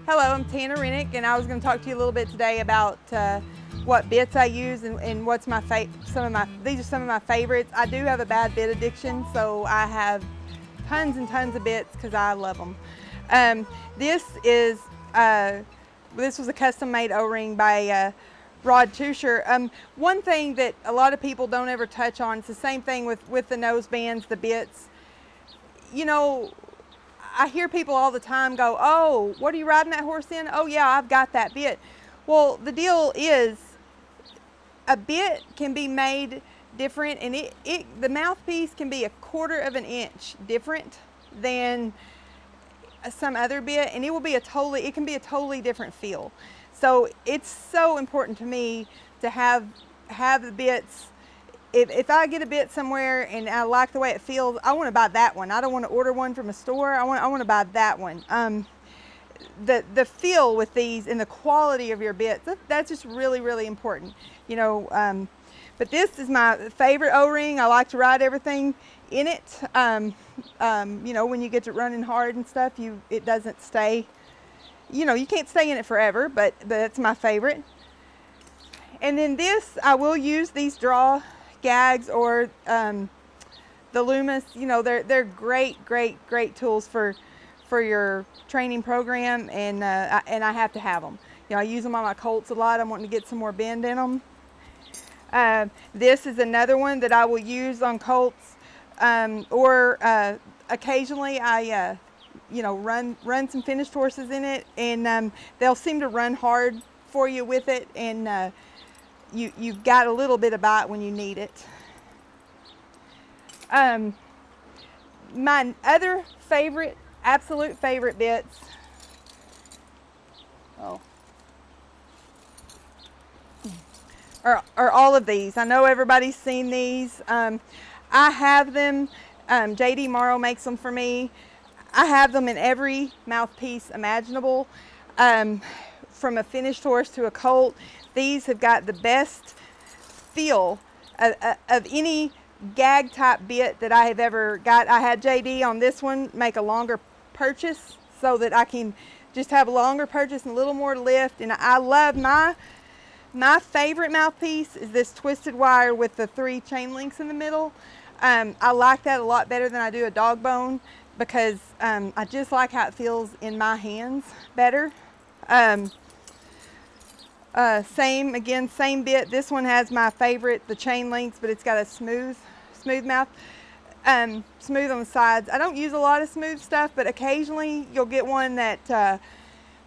Hello, I'm Tana Renick, and I was going to talk to you a little bit today about what bits I use and what's my these are some of my favorites. I do have a bad bit addiction, so I have tons and tons of bits because I love them. This was a custom-made O-ring by Rod Tusher. One thing that a lot of people don't ever touch on, it's the same thing with the nose bands, the bits. You know, I hear people all the time go, "Oh, what are you riding that horse in?" "Oh yeah, I've got that bit." Well, the deal is a bit can be made different, and the mouthpiece can be 1/4 of an inch different than some other bit, and it can be a totally different feel. So it's so important to me to have the bits. If I get a bit somewhere and I like the way it feels, I want to buy that one. I don't want to order one from a store. I want to buy that one. The feel with these and the quality of your bits, that's just really, really important. You know, but this is my favorite O-ring. I like to ride everything in it. You know, when you get to running hard and stuff, it doesn't stay. You know, you can't stay in it forever, but that's my favorite. And then this, I will use these draw gags or the Loomis. You know, they're great tools for your training program, and I have to have them. You know, I use them on my colts a lot. I'm wanting to get some more bend in them. This is another one that I will use on colts, or occasionally I you know, run some finished horses in it, and they'll seem to run hard for you with it, and you've got a little bit of bite when you need it. My other favorite, absolute favorite bits, are all of these. I know everybody's seen these. I have them. JD Morrow makes them for me. I have them in every mouthpiece imaginable, from a finished horse to a colt. These have got the best feel of any gag type bit that I have ever got. I had JD on this one make a longer purchase so that I can just have a longer purchase and a little more lift. And I love my favorite mouthpiece is this twisted wire with the 3 chain links in the middle. I like that a lot better than I do a dog bone, because I just like how it feels in my hands better. Same bit. This one has my favorite, the chain links, but it's got a smooth mouth, smooth on the sides. I don't use a lot of smooth stuff, but occasionally you'll get one that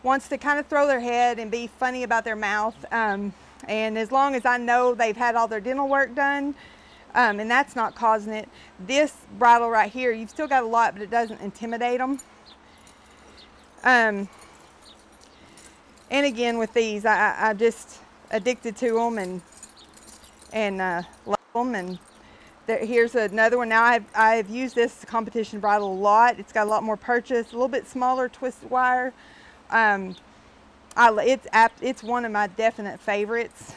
wants to kind of throw their head and be funny about their mouth. And as long as I know they've had all their dental work done, and that's not causing it, this bridle right here, you've still got a lot, but it doesn't intimidate them. And again, with these, I'm just addicted to them and love them. And here's another one. Now I've used this competition bridle a lot. It's got a lot more purchase, a little bit smaller twisted wire. It's one of my definite favorites.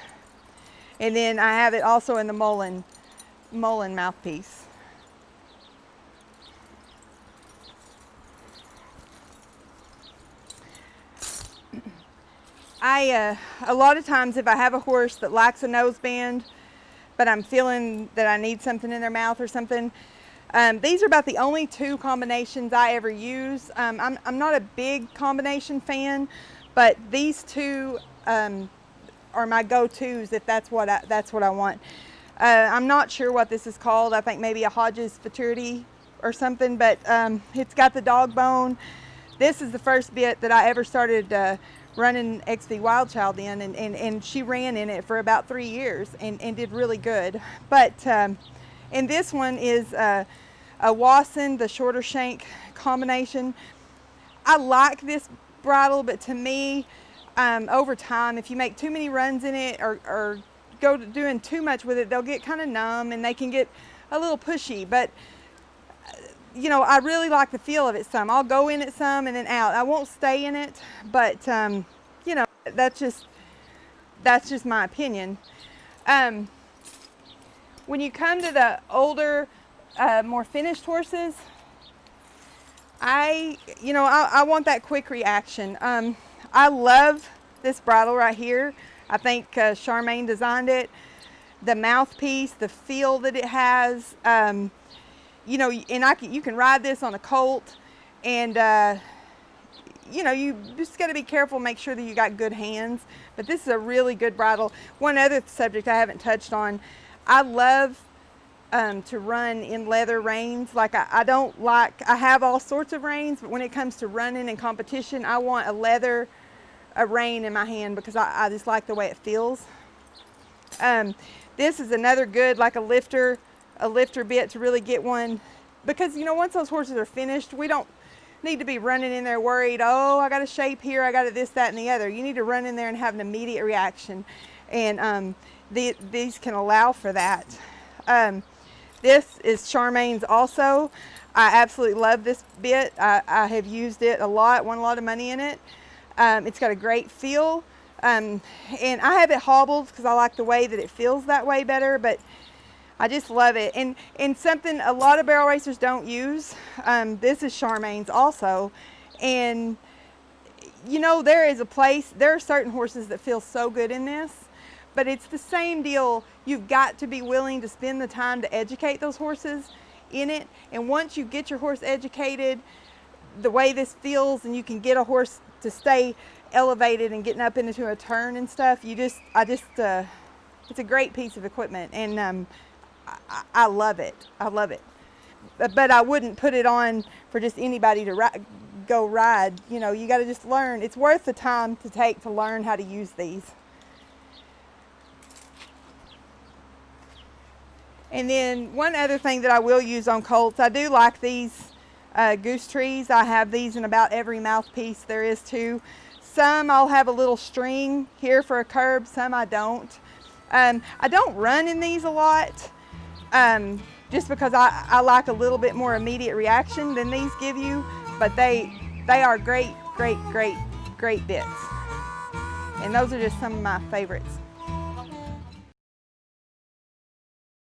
And then I have it also in the Mullen mouthpiece. A lot of times if I have a horse that lacks a nose band, but I'm feeling that I need something in their mouth or something, these are about the only 2 combinations I ever use. I'm not a big combination fan, but these 2 are my go-tos if that's what I want. I'm not sure what this is called. I think maybe a Hodges Futurity or something, but it's got the dog bone. This is the first bit that I ever started running XV Wild Child in, and she ran in it for about 3 years and did really good. But and this one is a Wasson, the shorter shank combination. I like this bridle, but to me, over time, if you make too many runs in it or go to doing too much with it, they'll get kind of numb and they can get a little pushy. But you know, I really like the feel of it some. I'll go in it some and then out. I won't stay in it, but you know, that's just my opinion. When you come to the older, more finished horses, I want that quick reaction. I love this bridle right here. I think Charmaine designed it. The mouthpiece, the feel that it has, you know, and you can ride this on a colt, and you know, you just got to be careful, make sure that you got good hands. But this is a really good bridle. One other subject I haven't touched on, I love to run in leather reins. Like I don't like, I have all sorts of reins, but when it comes to running and competition, I want a rein in my hand because I just like the way it feels. This is another good, like a lifter bit to really get one, because you know, once those horses are finished, we don't need to be running in there worried, oh, I got a shape here, I got a this, that, and the other. You need to run in there and have an immediate reaction, and these can allow for that. This is Charmaine's also. I absolutely love this bit. I have used it a lot, won a lot of money in it. It's got a great feel, and I have it hobbled because I like the way that it feels that way better, but I just love it. And something a lot of barrel racers don't use, this is Charmaine's also, and you know, there are certain horses that feel so good in this, but it's the same deal. You've got to be willing to spend the time to educate those horses in it, and once you get your horse educated the way this feels, and you can get a horse to stay elevated and getting up into a turn and stuff, it's a great piece of equipment, and I love it. I love it. But I wouldn't put it on for just anybody to go ride. You know, you got to just learn. It's worth the time to take to learn how to use these. And then one other thing that I will use on colts, I do like these goose trees. I have these in about every mouthpiece there is too. Some I'll have a little string here for a curb, some I don't. I don't run in these a lot, just because I like a little bit more immediate reaction than these give you, but they are great bits. And those are just some of my favorites.